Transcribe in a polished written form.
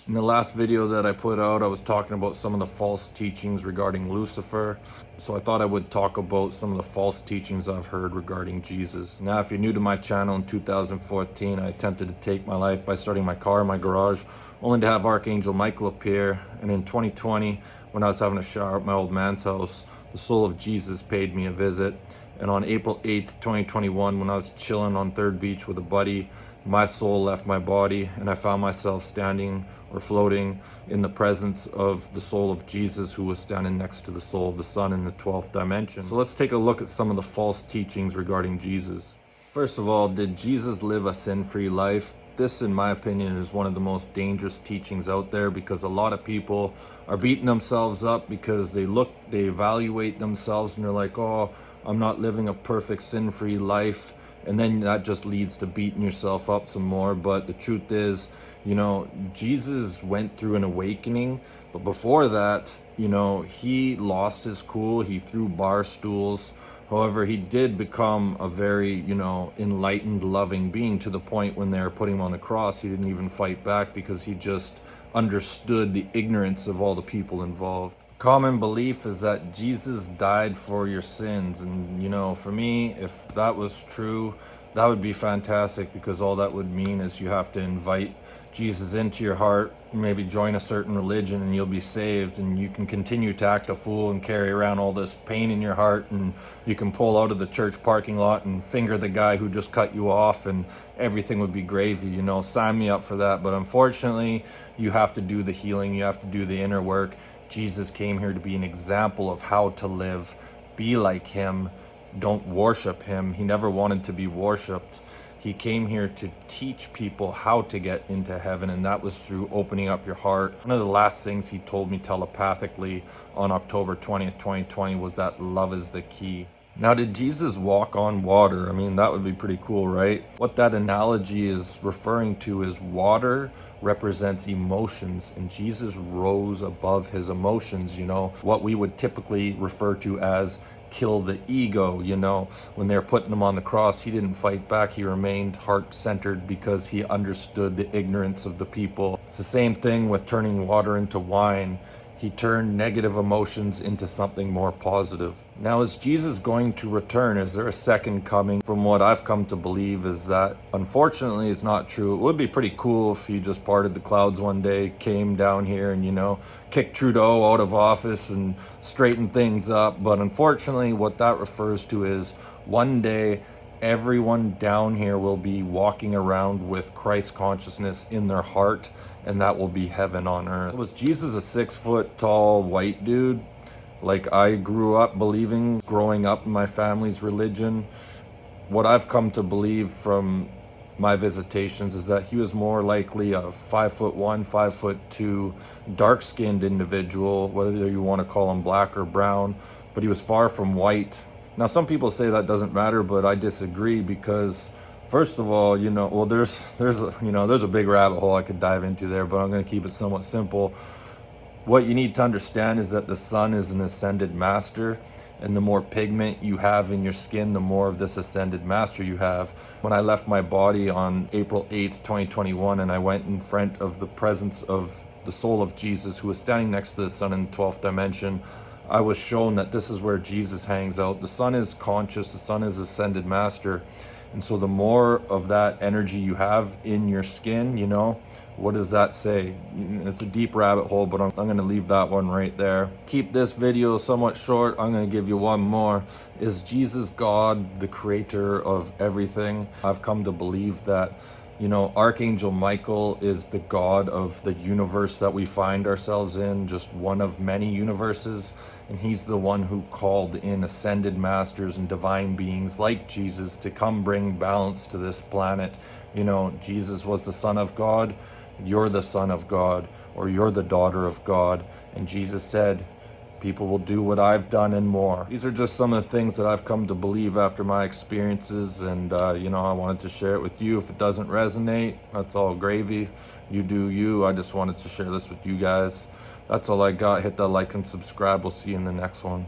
In the last video that I put out, I was talking about some of the false teachings regarding Lucifer. So I thought I would talk about some of the false teachings I've heard regarding Jesus. Now, if you're new to my channel, in 2014, I attempted to take my life by starting my car in my garage, only to have Archangel Michael appear. And in 2020, when I was having a shower at my old man's house, the soul of Jesus paid me a visit. And on April 8th, 2021, when I was chilling on Third Beach with a buddy, my soul left my body and I found myself standing or floating in the presence of the soul of Jesus, who was standing next to the soul of the Son in the 12th dimension. So let's take a look at some of the false teachings regarding Jesus. First of all, did Jesus live a sin-free life? This, in my opinion, is one of the most dangerous teachings out there, because a lot of people are beating themselves up because they evaluate themselves and they're like, oh, I'm not living a perfect sin-free life. And then that just leads to beating yourself up some more. But the truth is, Jesus went through an awakening. But before that, he lost his cool. He threw bar stools. However, he did become a very, enlightened, loving being, to the point when they were putting him on the cross, he didn't even fight back because he just understood the ignorance of all the people involved. Common belief is that Jesus died for your sins. And, for me, if that was true, that would be fantastic, because all that would mean is you have to invite Jesus into your heart, maybe join a certain religion, and you'll be saved, and you can continue to act a fool and carry around all this pain in your heart, and you can pull out of the church parking lot and finger the guy who just cut you off, and everything would be gravy. Sign me up for that. But unfortunately, you have to do the healing, you have to do the inner work. Jesus came here to be an example of how to live. Be like him. Don't worship him. He never wanted to be worshipped. He came here to teach people how to get into heaven, and that was through opening up your heart. One of the last things he told me telepathically on October 20th, 2020 was that love is the key. Now, did Jesus walk on water? I mean, that would be pretty cool, right? What that analogy is referring to is water represents emotions, and Jesus rose above his emotions, what we would typically refer to as kill the ego. When they're putting him on the cross, he didn't fight back. He remained heart-centered because he understood the ignorance of the people. It's the same thing with turning water into wine. He turned negative emotions into something more positive. Now, is Jesus going to return? Is there a second coming? From what I've come to believe is that, unfortunately, it's not true. It would be pretty cool if he just parted the clouds one day, came down here and, kicked Trudeau out of office and straightened things up. But unfortunately, what that refers to is one day, everyone down here will be walking around with Christ consciousness in their heart, and that will be heaven on earth. So was Jesus a 6-foot tall white dude like I grew up believing, growing up in my family's religion? What I've come to believe from my visitations is that he was more likely a 5'1", 5'2", dark-skinned individual, whether you want to call him black or brown, but he was far from white. Now, some people say that doesn't matter, but I disagree, because first of all, there's a big rabbit hole I could dive into there, but I'm going to keep it somewhat simple. What you need to understand is that the sun is an ascended master, and the more pigment you have in your skin, the more of this ascended master you have. When I left my body on April 8th, 2021, and I went in front of the presence of the soul of Jesus, who was standing next to the sun in the 12th dimension, I was shown that this is where Jesus hangs out. The sun is conscious, the sun is ascended master. And so the more of that energy you have in your skin, what does that say? It's a deep rabbit hole, but I'm going to leave that one right there. Keep this video somewhat short. I'm going to give you one more. Is Jesus God, the creator of everything? I've come to believe that Archangel Michael is the God of the universe that we find ourselves in, just one of many universes. And he's the one who called in ascended masters and divine beings like Jesus to come bring balance to this planet. Jesus was the Son of God. You're the Son of God, or you're the daughter of God. And Jesus said, people will do what I've done and more. These are just some of the things that I've come to believe after my experiences, and I wanted to share it with you. If it doesn't resonate, that's all gravy. You do you. I just wanted to share this with you guys. That's all I got. Hit that like and subscribe. We'll see you in the next one.